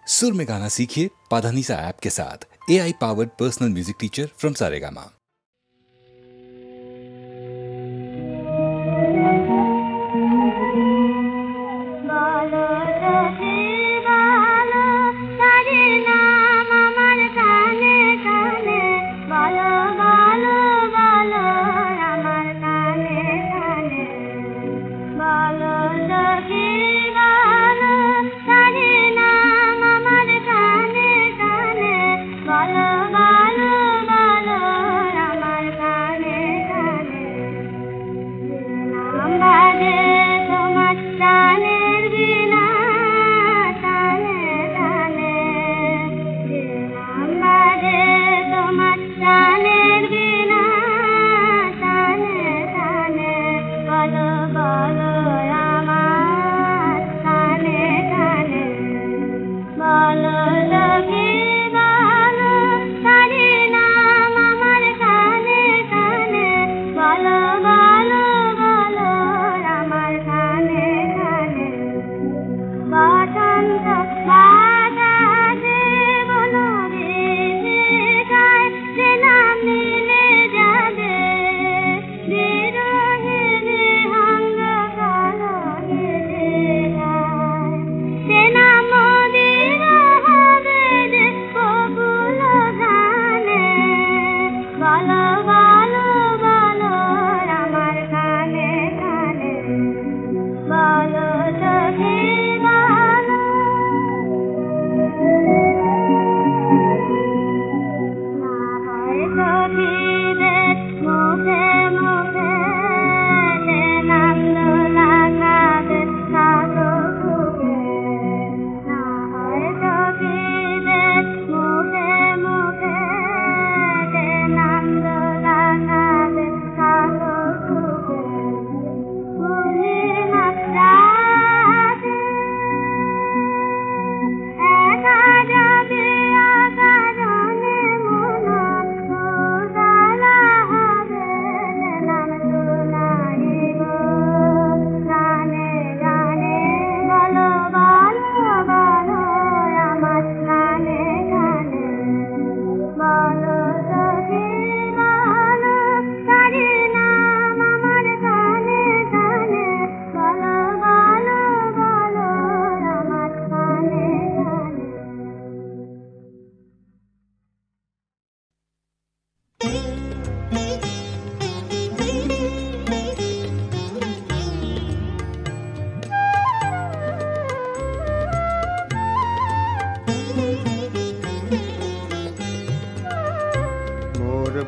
सुर में गाना सीखिए पाधानीसा ऐप के साथ। AI powered personal music teacher from Saregama.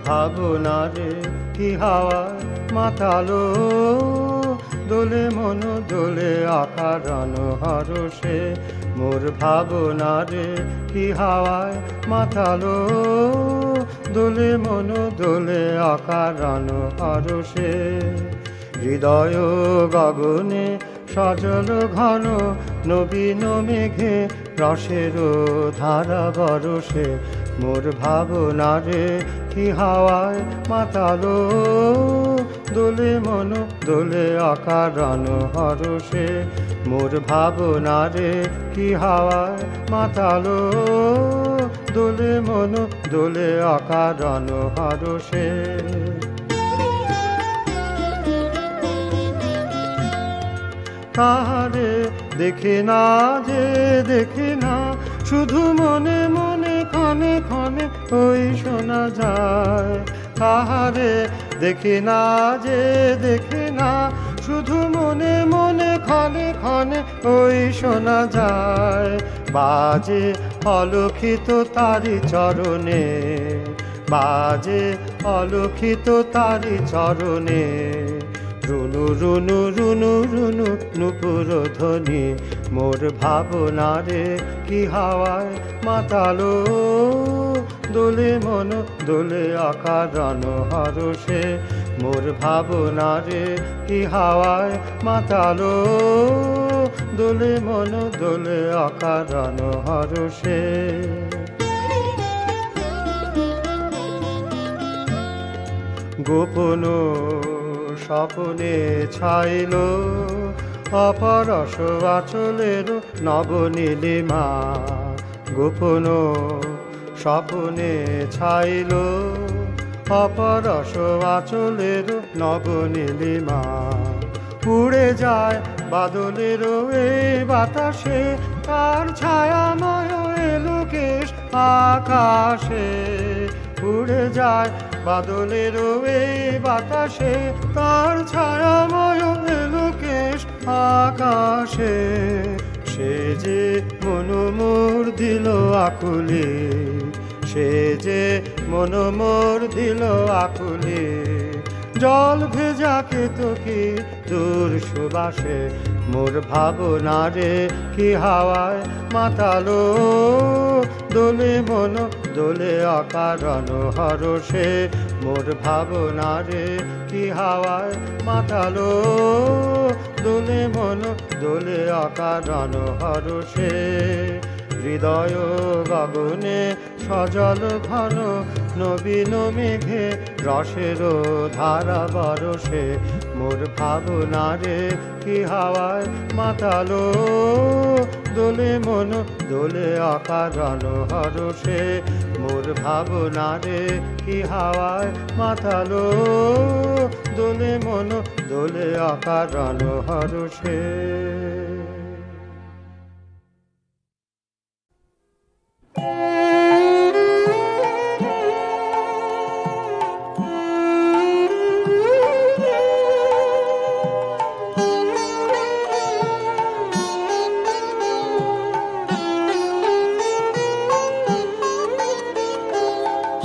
ভাবনারে কি হাওয়ায় মাতালো দোলে মন দোলে আকারণ হরষে মোর ভাবনারে কি হাওয়ায় মাতালো দোলে মন দোলে আকারণ হরষে হৃদয় গগনে সজল ঘন নবীন মেঘে রসের ধারা বরষে মোর ভাবনারে কি হাওয়ায় মাতালো দোলে মন দোলে আকারণ হরষে মোর ভাবনারে কি হাওয়ায় মাতালো দোলে মন দোলে আকারণ হরষে তাহারে দেখে না যে দেখে না শুধু মনে মনে ক্ষণে ক্ষণে ওই শোনা যায় তাহারে দেখে না যে দেখে না শুধু মনে মনে ক্ষণে ক্ষণে ওই শোনা যায় বাজে অলক্ষিত তারি চরণে বাজে অলক্ষিত তারি চরণে রুনু রুনু রুনু রুনু নুপুর ধ্বনি মোর ভাবনারে কি হাওয়ায় মাতালো দোলে মন দোলে আকারণ হরষে মোর ভাবনারে কি হাওয়ায় মাতালো দোলে মন দোলে আকারণ হরষে গোপন স্বপ্নে ছাইল অপরশ আচলের নবনীলিমা গোপন স্বপ্নে ছাইল অপরস আঁচলের নবনীলিমা উড়ে যায় বাদলের এই বাতাসে তার ছায়াময় এলোকেশ আকাশে উড়ে যায় বাদলের এই বাতাসে তার ছায়াময় এলোকেশ আকাশে সে যে মনোমোর দিল আকুলে সে যে মনোমোর দিল আকুলে জল ভেজা কেতকী দূর সুবাসে মোর ভাবনারে কি হাওয়ায় মাতালো দোলে মন দোলে অকারণ হরষে মোর ভাবনারে কি হাওয়ায় মাতালো দোলে মন দোলে অকারণ হরষে হৃদয় গগনে সজল ঘন নবীন মেঘে রসের ধারা বরসে মোর ভাবনারে কি হাওয়ায় মাতালো দোলে মন দোলে অকারণ হরষে মোর ভাবনারে কি হাওয়ায় মাতালো দোলে মন দোলে অকারণ হরষে।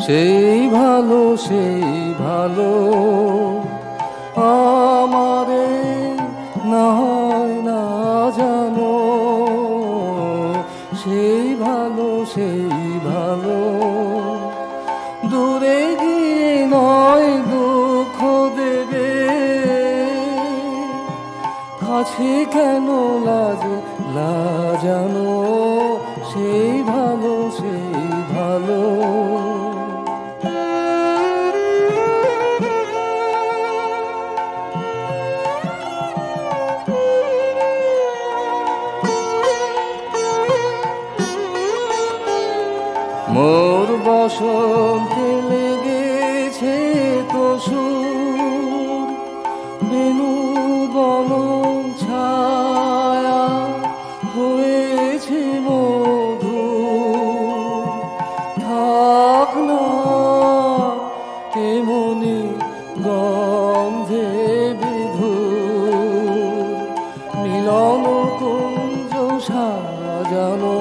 সেই ভালো আমারে না হয় না জানো সেই ভালো দূরে গিয়ে নয় দুঃখ দেবে কাছে কেন লাজানো সেই ভালো মোর বসন্তে লেগেছে তো সুর বেনু বন ছায়া হয়েছে মধু থাক না তেমনি গন্ধে বিধুর মিলন কুঞ্জ সাজানো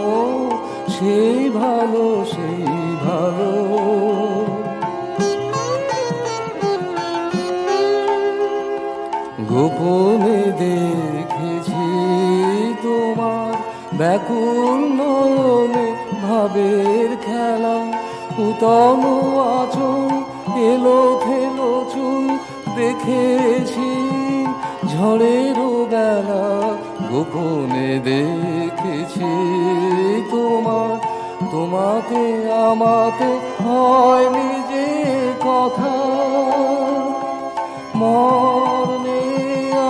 সেই ভালো গোপনে দেখেছি তোমার ব্যাকুল নয়নে ভাবের খেলা উতম আঁচল এলো থেলো চুল দেখেছি ঝড়েরও বেলা গোপনে দেখেছি তোমাতে আমাতে হয়নি যে কথা মরণে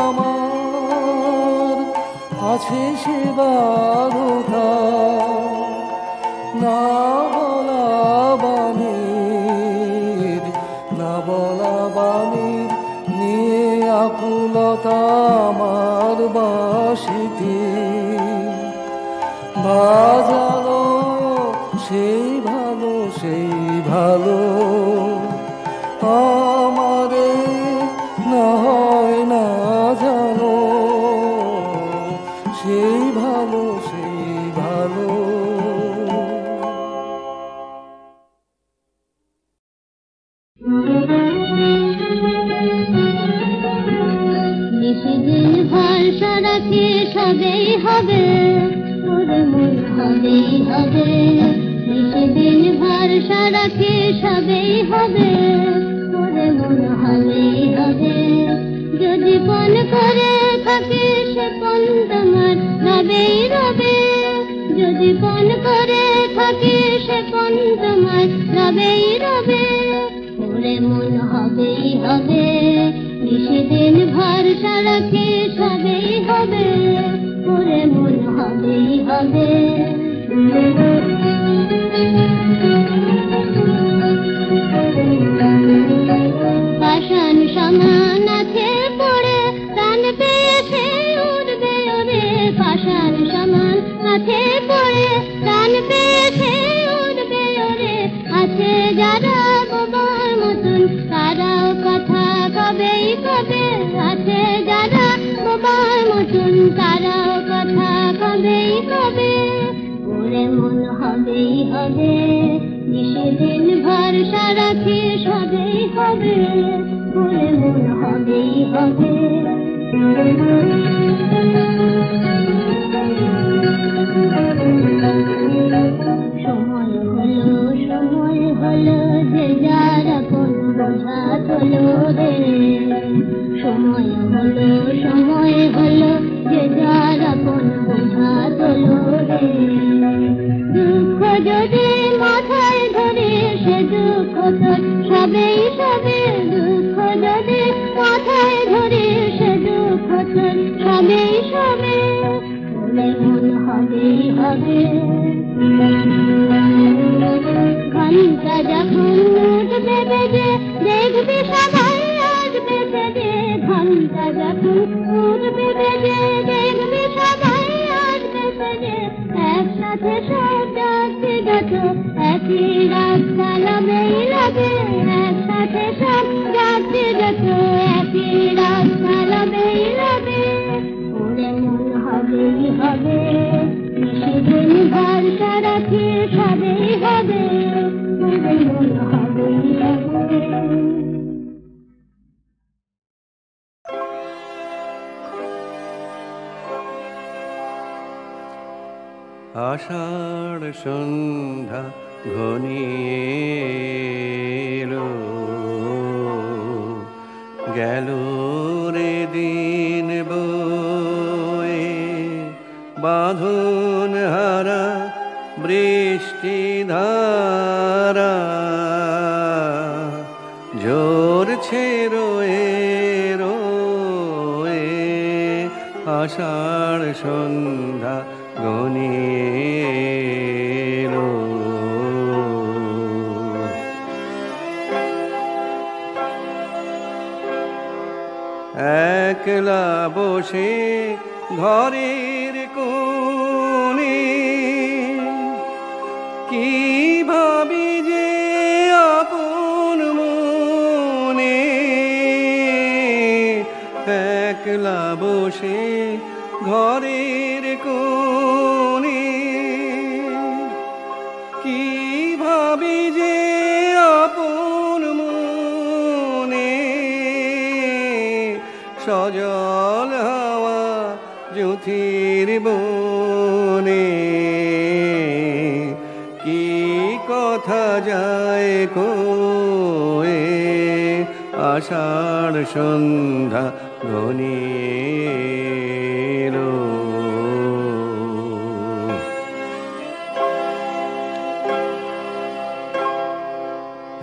আমার আছে সে বারোটা না বলা বাণীর নিয়ে আকুলতা আমার বাসিতে বাজানো সেই ভালো আমারে না হয় না জানো সেই ভালো নিশিদিন ভরসা রাখি সবেই হবে ওরে মন হবেই হবে নিশিদিন ভরসা রাখি সবেই হবে ওরে মন হবেই হবে যদি পণ করে থাকে সে পণ তোমার রবেই রবে যদি পণ করে থাকে সে পণ তোমার রবেই রবে ওরে মন হবেই হবে নিশিদিন ভরসা রাখি সবেই হবে ওরে মন হবেই হবে মন হবেই হবে, নিষেদিন ভরসা রাখে সবেই হবে, ওরে মন হবেই হবে। সময় হলো যে যার আপন বোঝা তোলো রে, সময় হলো যে যার আপন বোঝা তোলো রে। দুঃখ যদি মাথায় ধরে সে দুঃখ তোর সবেই সবে, দুঃখ যদি মাথায় ধরে সে দুঃখ তোর সবেই সবে, ওরে মন হবেই হবে। ঘন্টা যখন উঠবে বেজে দেখবি সবাই আসবে সেজে, ঘন্টা যখন উঠবে বেজে দেখবি সবাই আসবে সেজে, একসাথে সব যাচ্ছে যত একই রাস্তা লবেই লবে, একসাথে সব যাচ্ছে যত একই রাস্তা লবেই লবে, ওরে মন হবেই হবে, নিষেদিন ভরসা রাখে সবেই হবে, ওরে মন হবেই হবে। আষাঢ় সন্ধ্যা ঘনিয়ে এলো, গেল রে দিন বয়ে, বাঁধন হারা বৃষ্টি ধারা ঝরছে রয়ে রয়ে, আষাঢ় সন্ধ্যা ঘনিয়ে এলো। একলা বসে ঘরের কোণে কি ভাবি যে আপন মনে, একলা বসে ঘরের কোণে কি ভাবি যে আপন মনে, সজল হাওয়া জ্যোতির বনে কি কথা যায় কয়ে, আষাঢ় সন্ধ্যা ঘনিয়ে এলো।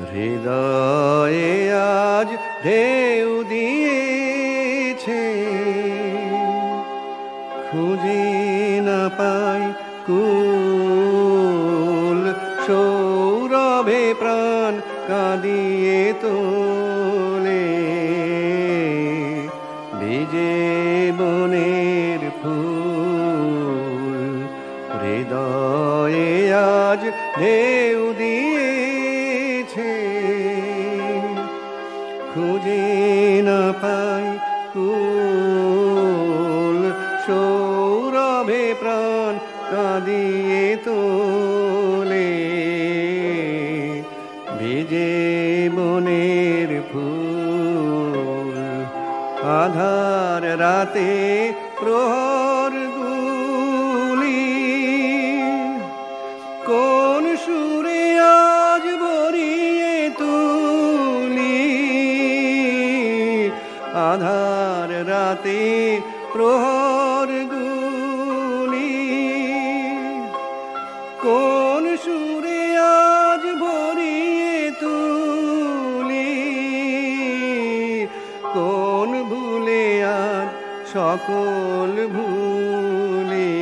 হৃদয়ে আজ ঢেউ দিয়েছে, খুঁজে না পাই কুল, সৌরভে প্রাণ কাঁদিয়ে তোলে, ভিজে বনের ফুল। হৃদয়ে আজ ঢেউ দিয়েছে, খুঁজে না পাই কুল, সৌরভে প্রাণ কাঁদিয়ে তোলে, ভিজে বনের ফুল। আধার রাতে প্রহর গুলি কোন সুরে আজ ভরিয়ে তুলি, আধার রাতে প্রহর গুলি কোন সুরে আজ ভরিয়ে তুলি, কোন ভুলে আজ সকল ভুলে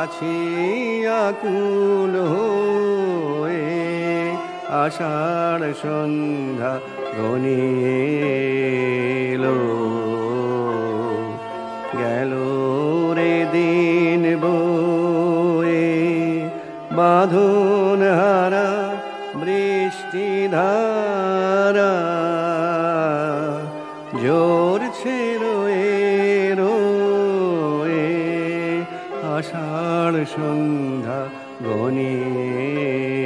আছি আকুল হয়ে, আষাঢ় সন্ধ্যা ঘনিয়ে এলো, গেল রে দিন বয়ে, বাঁধন হারা বৃষ্টি ধারা ঝরছে রয়ে রয়ে, আষাঢ় সন্ধ্যা গনিল।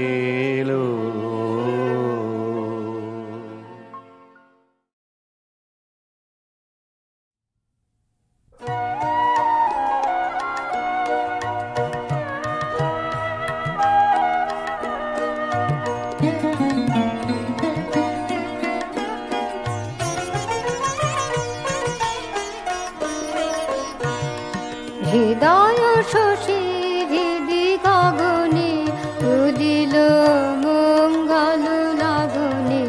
হৃদয় শশী হৃদি গগনে উদিল মঙ্গল লাগনে,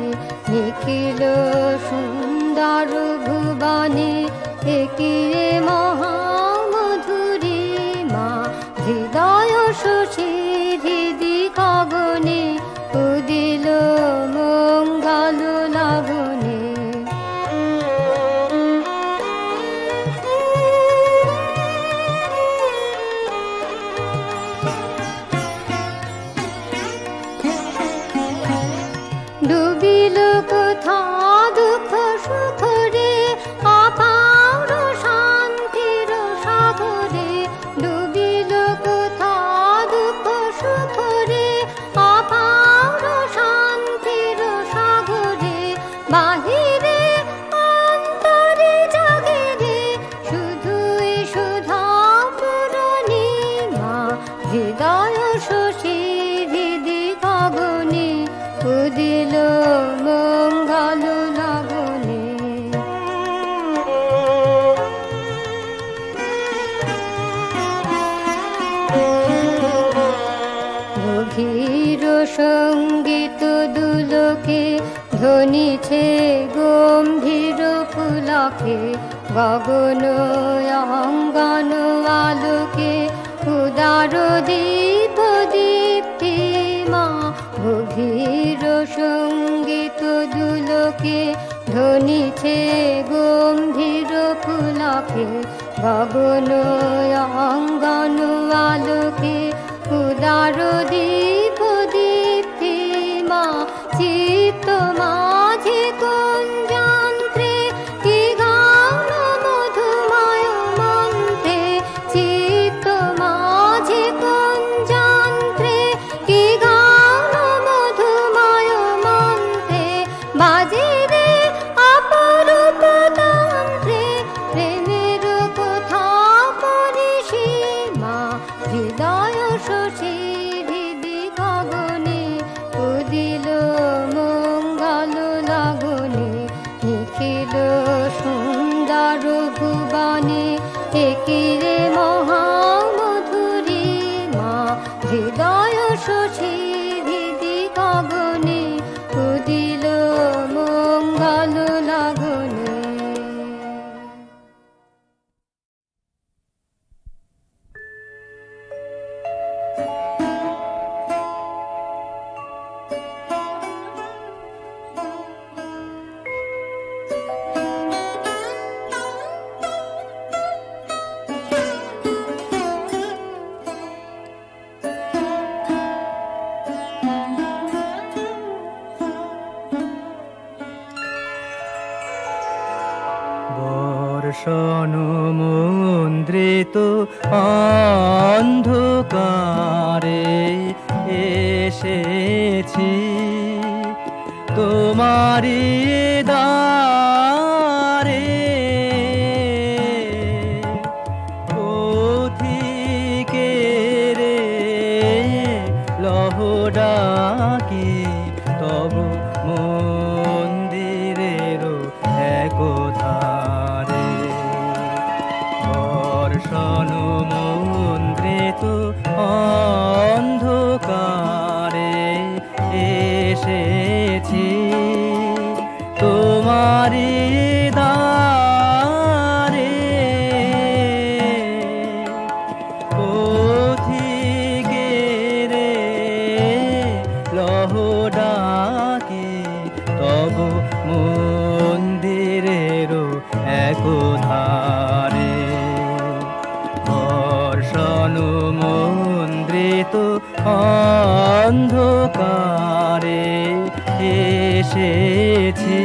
নিখিল সুন্দর ভুবনে একিরে মহামধুরী মা। হৃদয় শশী হৃদি গগনে উদিল মঙ্গল লাগনে। ডুবিল কোথা দুঃখ সুখ রে অপার শান্তির সাগরে, ডুবিল কোথা দুঃখ সুখ রে অপার শান্তির সাগরে। বাহিরে অন্তরে জাগে রে শুধুই সুধা পূরণিমা। হৃদয় শশী হৃদি গগনে উদিল মঙ্গল লাগনে। গভীর সঙ্গীত দুলোকে ধ্বনিছে গম্ভীর পুলকে, গগন অঙ্গন আলোকে উদার দীপ দীপ্তি মা। গভীর সঙ্গীত দুলোকে ধ্বনিছে গম্ভীর পুলকে, গগন অঙ্গন আলোকে উদার দীপ দীপ্তি মা। চিত্ত মাঝে কুঞ্জান্ত্রে কি গান মধুময় মন্ত্রে, চিত্ত মাঝে কুঞ্জান্ত্রে কি গান মধুময় মন্ত্রে। বাজে রে অপরূপ তন্ত্রে প্রেমের কথা পরিসীমা। হৃদয় শশী হৃদি গগনে উদিল মঙ্গল লাগনে, নিখিল সুন্দর ভুবনে একিরে মহামধুরী মা। হৃদয় শশী হৃদি গগনে উদিল মঙ্গল লাগনে। বর্ষণ মুদ্রিত অন্ধকারে এসেছি তোমারি দ্বারে, পথিকের লহ ডাকি তব মন্দিরের একধারে। বর্ষণ মুদ্রিত অন্ধকারে এসেছি তোমারি দ্বারে, পথিকের লহ ডাকি তব মন্দিরের একধারে। বর্ষণ মুদ্রিত অন্ধকারে এসেছি।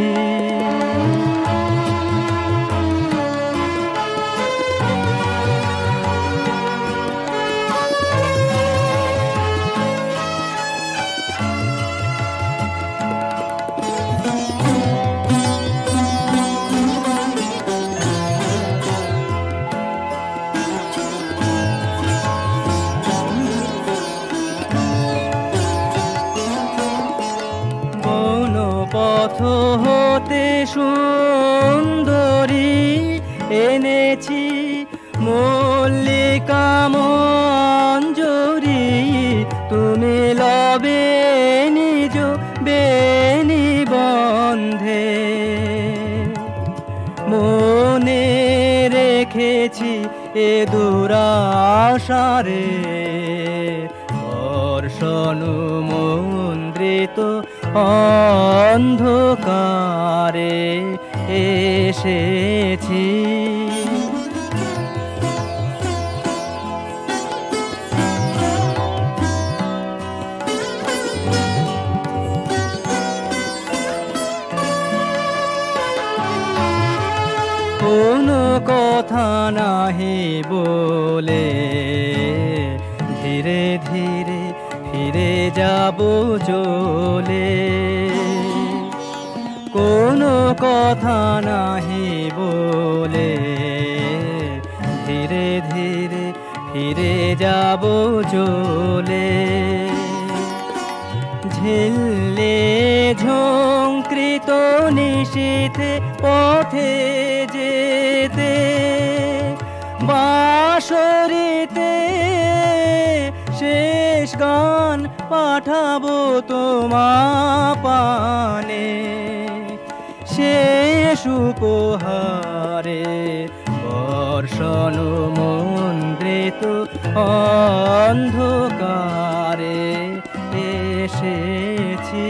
পথ হতে সুন্দরী এনেছি মল্লিকা মঞ্জরি, তুমি লবে নিজ বেনি বন্ধে। মনে রেখেছি এ দুরাশারে, বর্ষণ মন্দ্রিত অন্ধকারে এসেছি। কোনো কথা নাহি বলে ধীরে ধীরে ফিরে যাব চলে। কোনো কথা নাহি বলে ধীরে ধীরে ফিরে যাব চলে। ঝিল্লে ঝঙ্কৃত নিশীথে পথে যেতে, বাঁশরীতে শেষ গান পাঠাবো তোমা পানে। শেষ উপহারে বর্ষণ মন্দ্রিত অন্ধকারে এসেছি।